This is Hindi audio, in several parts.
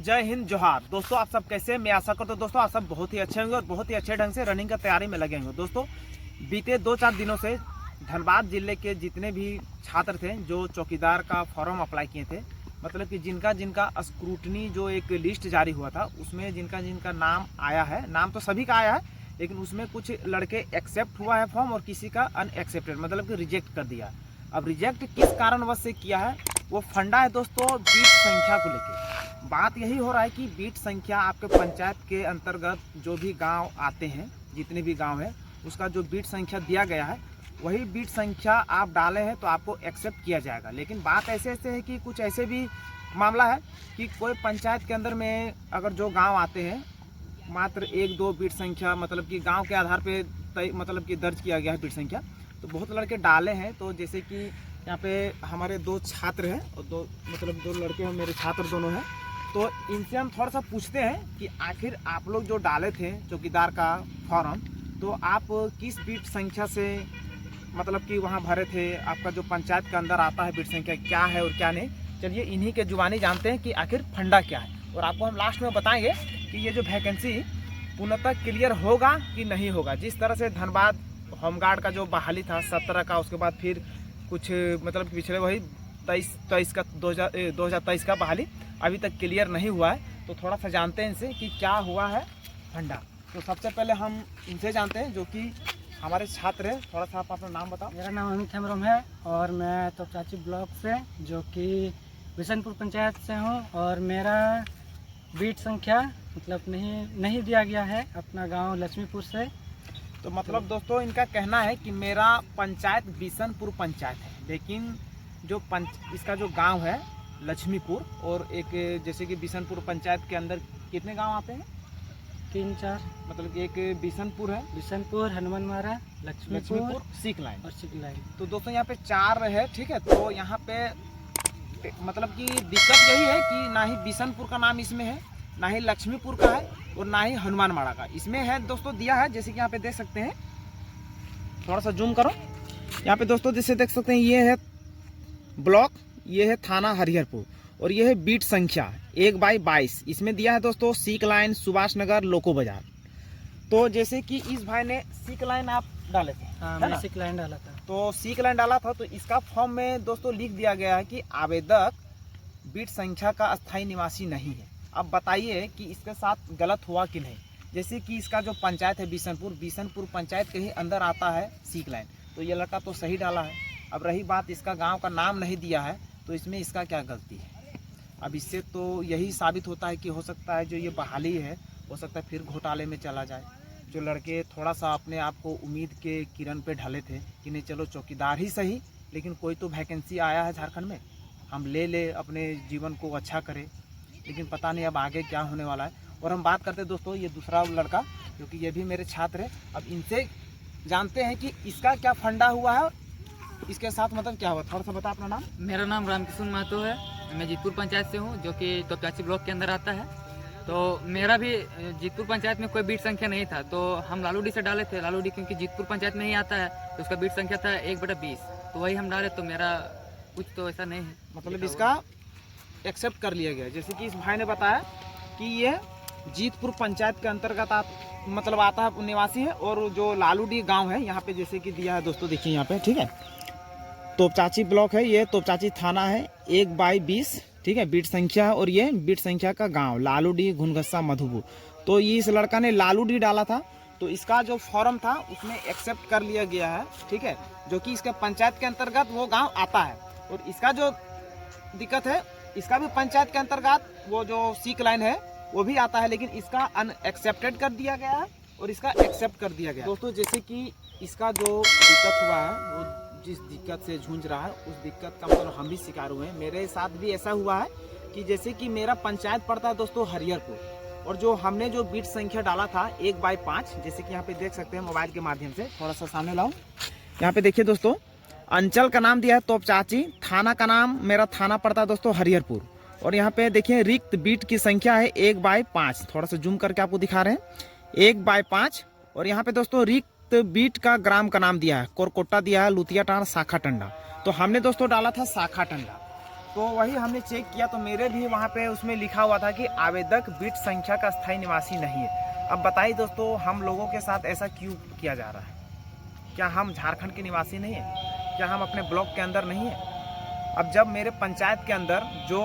जय हिंद जोहार। दोस्तों आप सब कैसे हैं? मैं आशा करता हूँ दोस्तों आप सब बहुत ही अच्छे होंगे और बहुत ही अच्छे ढंग से रनिंग की तैयारी में लगे होंगे। दोस्तों बीते 2-4 दिनों से धनबाद जिले के जितने भी छात्र थे जो चौकीदार का फॉर्म अप्लाई किए थे, मतलब कि जिनका जिनका स्क्रूटनी जो एक लिस्ट जारी हुआ था उसमें जिनका जिनका नाम आया है, नाम तो सभी का आया है, लेकिन उसमें कुछ लड़के एक्सेप्ट हुआ है फॉर्म और किसी का अनएक्सेप्टेड मतलब कि रिजेक्ट कर दिया। अब रिजेक्ट किस कारणवश से किया है वो फंडा है दोस्तों बीट संख्या को लेकर। बात यही हो रहा है कि बीट संख्या आपके पंचायत के अंतर्गत जो भी गांव आते हैं, जितने भी गांव है उसका जो बीट संख्या दिया गया है वही बीट संख्या आप डाले हैं तो आपको एक्सेप्ट किया जाएगा। लेकिन बात ऐसे है कि कुछ ऐसे भी मामला है कि कोई पंचायत के अंदर में अगर जो गाँव आते हैं मात्र 1-2 बीट संख्या मतलब कि गाँव के आधार पर मतलब कि दर्ज किया गया है बीट संख्या, तो बहुत लड़के डाले हैं। तो जैसे कि यहाँ पे हमारे 2 छात्र हैं और 2 लड़के हैं, मेरे छात्र दोनों हैं, तो इनसे हम थोड़ा सा पूछते हैं कि आखिर आप लोग जो डाले थे चौकीदार का फॉर्म, तो आप किस बीट संख्या से मतलब कि वहाँ भरे थे, आपका जो पंचायत के अंदर आता है बीट संख्या क्या है और क्या नहीं। चलिए इन्हीं के जुबानी जानते हैं कि आखिर फंडा क्या है और आपको हम लास्ट में बताएंगे कि ये जो वैकेंसी पूर्णतः क्लियर होगा कि नहीं होगा। जिस तरह से धनबाद होमगार्ड का जो बहाली था 17 का, उसके बाद फिर कुछ मतलब पिछले वही 23 का 2023 का बहाली अभी तक क्लियर नहीं हुआ है, तो थोड़ा सा जानते हैं इनसे कि क्या हुआ है फंडा। तो सबसे पहले हम इनसे जानते हैं जो कि हमारे छात्र हैं। थोड़ा सा आप अपना नाम बताओ। मेरा नाम अमित हेम्ब्रम है और मैं तोपचाची ब्लॉक से जो कि बिशनपुर पंचायत से हूँ और मेरा बीट संख्या मतलब नहीं दिया गया है अपना गांव लक्ष्मीपुर से। तो मतलब दोस्तों इनका कहना है कि मेरा पंचायत बिशनपुर पंचायत है, लेकिन जो इसका जो गांव है लक्ष्मीपुर और एक जैसे कि बिशनपुर पंचायत के अंदर कितने गांव आते हैं? 3-4 मतलब कि एक बिशनपुर है, बिशनपुर, हनुमान मारा, लक्ष्मीपुर, सीक लाइन और सिक लाइन। तो दोस्तों यहाँ पे 4 है, ठीक है। तो यहाँ पे मतलब कि दिक्कत यही है कि ना ही बिशनपुर का नाम इसमें है, ना ही लक्ष्मीपुर का है और ना ही हनुमान माड़ा का इसमें है। दोस्तों दिया है जैसे कि यहाँ पे देख सकते हैं, थोड़ा सा जूम करो। यहाँ पे दोस्तों जैसे देख सकते हैं ये है ब्लॉक, ये है थाना हरिहरपुर और ये है बीट संख्या 1/22 इसमें दिया है दोस्तों सीक लाइन, सुभाष नगर, लोको बाजार। तो जैसे कि इस भाई ने सीक लाइन आप डाले थे। हाँ, मैंने सिक लाइन डाला था। तो सीक लाइन डाला था, तो इसका फॉर्म में दोस्तों लिख दिया गया है कि आवेदक बीट संख्या का अस्थायी निवासी नहीं है। अब बताइए कि इसके साथ गलत हुआ कि नहीं। जैसे कि इसका जो पंचायत है बिशनपुर पंचायत के ही अंदर आता है सीक लाइन, तो ये लड़का तो सही डाला है। अब रही बात इसका गांव का नाम नहीं दिया है, तो इसमें इसका क्या गलती है? अब इससे तो यही साबित होता है कि हो सकता है जो ये बहाली है हो सकता है फिर घोटाले में चला जाए। जो लड़के थोड़ा सा अपने आप को उम्मीद के किरण पे ढले थे कि नहीं चलो चौकीदार ही सही, लेकिन कोई तो वैकेंसी आया है झारखंड में, हम ले अपने जीवन को अच्छा करें, लेकिन पता नहीं अब आगे क्या होने वाला है। और हम बात करते हैं दोस्तों ये दूसरा लड़का क्योंकि ये भी मेरे छात्र है। अब इनसे जानते हैं कि इसका क्या फंडा हुआ है, इसके साथ मतलब क्या हुआ। थोड़ा सा बता अपना नाम। मेरा नाम रामकिशन महतो है, मैं जीतपुर पंचायत से हूँ जो कि तोपचाची ब्लॉक के अंदर आता है। तो मेरा भी जीतपुर पंचायत में कोई बीट संख्या नहीं था, तो हम लालूडी से डाले थे। लालूडी क्योंकि जीतपुर पंचायत में ही आता है तो उसका बीट संख्या था 1/20, तो वही हम डाले। तो मेरा कुछ तो ऐसा नहीं है, मतलब इसका एक्सेप्ट कर लिया गया। जैसे कि इस भाई ने बताया कि ये जीतपुर पंचायत के अंतर्गत मतलब आता है निवासी है और जो लालूडी गांव है यहाँ पे जैसे कि दिया है दोस्तों देखिए यहाँ पे, ठीक है। तोपचाची ब्लॉक है, ये तोपचाची थाना है, 1/20 ठीक है बीट संख्या है और ये बीट संख्या का गांव लालूडी घुनघस्सा मधुपुर। तो ये इस लड़का ने लालूडी डाला था, तो इसका जो फॉर्म था उसमें एक्सेप्ट कर लिया गया है, ठीक है, जो कि इसके पंचायत के अंतर्गत वो गाँव आता है। और इसका जो दिक्कत है इसका भी पंचायत के अंतर्गत वो जो सीक लाइन है वो भी आता है, लेकिन इसका अनएक्सेप्टेड कर दिया गया है और इसका एक्सेप्ट कर दिया गया। दोस्तों जैसे कि इसका जो दिक्कत हुआ है वो जिस दिक्कत से जूझ रहा है उस दिक्कत का मतलब हम भी शिकार हुए हैं। मेरे साथ भी ऐसा हुआ है कि जैसे कि मेरा पंचायत पड़ता है दोस्तों हरिहरपुर और जो हमने जो बीट संख्या डाला था 1/5 जैसे कि यहाँ पे देख सकते हैं मोबाइल के माध्यम से, थोड़ा सा सामने लाओ। यहाँ पे देखिए दोस्तों अंचल का नाम दिया है तोपचाची, थाना का नाम मेरा थाना पड़ता है दोस्तों हरिहरपुर और यहाँ पे देखिए रिक्त बीट की संख्या है 1/5। थोड़ा सा जूम करके आपको दिखा रहे हैं 1/5 और यहाँ पे दोस्तों रिक्त बीट का ग्राम का नाम दिया है कोरकोटा दिया है लुतिया टांड शाखा टंडा। तो हमने दोस्तों डाला था शाखा टंडा। तो वही हमने चेक किया तो मेरे भी वहाँ पे उसमें लिखा हुआ था कि आवेदक बिट संख्या का स्थायी निवासी नहीं है। अब बताइए दोस्तों, हम लोगों के साथ ऐसा क्यों किया जा रहा है? क्या हम झारखंड के निवासी नहीं हैं? क्या हम अपने ब्लॉक के अंदर नहीं हैं? अब जब मेरे पंचायत के अंदर जो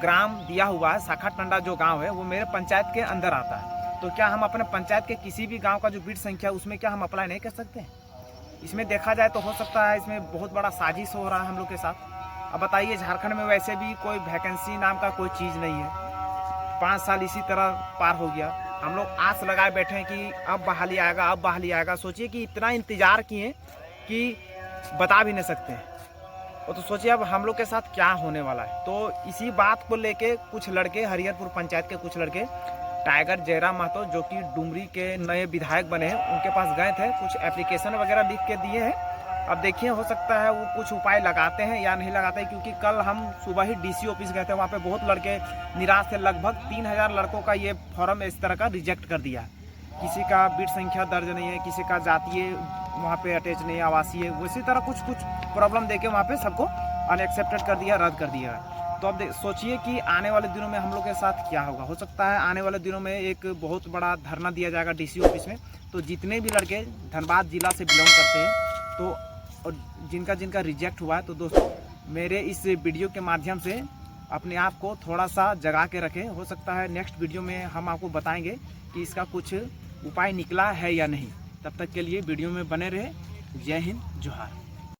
ग्राम दिया हुआ है, शाखा टंडा जो गांव है, वो मेरे पंचायत के अंदर आता है, तो क्या हम अपने पंचायत के किसी भी गांव का जो बिट संख्या है उसमें क्या हम अप्लाई नहीं कर सकते? इसमें देखा जाए तो हो सकता है इसमें बहुत बड़ा साजिश हो रहा है हम लोग के साथ। अब बताइए, झारखंड में वैसे भी कोई वैकेंसी नाम का कोई चीज़ नहीं है। 5 साल इसी तरह पार हो गया, हम लोग आस लगाए बैठे हैं कि अब बहाली आएगा, अब बहाली आएगा। सोचिए कि इतना इंतजार किए कि बता भी नहीं सकते हैं। वो तो सोचिए अब हम लोग के साथ क्या होने वाला है। तो इसी बात को लेके कुछ लड़के, हरिहरपुर पंचायत के कुछ लड़के, टाइगर जयराम महतो जो कि डुमरी के नए विधायक बने हैं, उनके पास गए थे, कुछ एप्लीकेशन वगैरह लिख के दिए हैं। अब देखिए, हो सकता है वो कुछ उपाय लगाते हैं या नहीं लगाते हैं, क्योंकि कल हम सुबह ही डीसी ऑफिस गए थे, वहाँ पे बहुत लड़के निराश थे। लगभग 3000 लड़कों का ये फॉर्म इस तरह का रिजेक्ट कर दिया। किसी का बिट संख्या दर्ज नहीं है, किसी का जातीय वहाँ पे अटैच नहीं है, आवासीय, उसी तरह कुछ प्रॉब्लम देके वहाँ पे सबको अनएक्सेप्टेड कर दिया, रद्द कर दिया। तो अब सोचिए कि आने वाले दिनों में हम लोग के साथ क्या होगा। हो सकता है आने वाले दिनों में एक बहुत बड़ा धरना दिया जाएगा डीसी ऑफिस में। तो जितने भी लड़के धनबाद जिला से बिलोंग करते हैं, तो और जिनका रिजेक्ट हुआ है, तो दोस्तों मेरे इस वीडियो के माध्यम से अपने आप को थोड़ा सा जगा के रखें। हो सकता है नेक्स्ट वीडियो में हम आपको बताएंगे कि इसका कुछ उपाय निकला है या नहीं। तब तक के लिए वीडियो में बने रहे। जय हिंद, जोहार।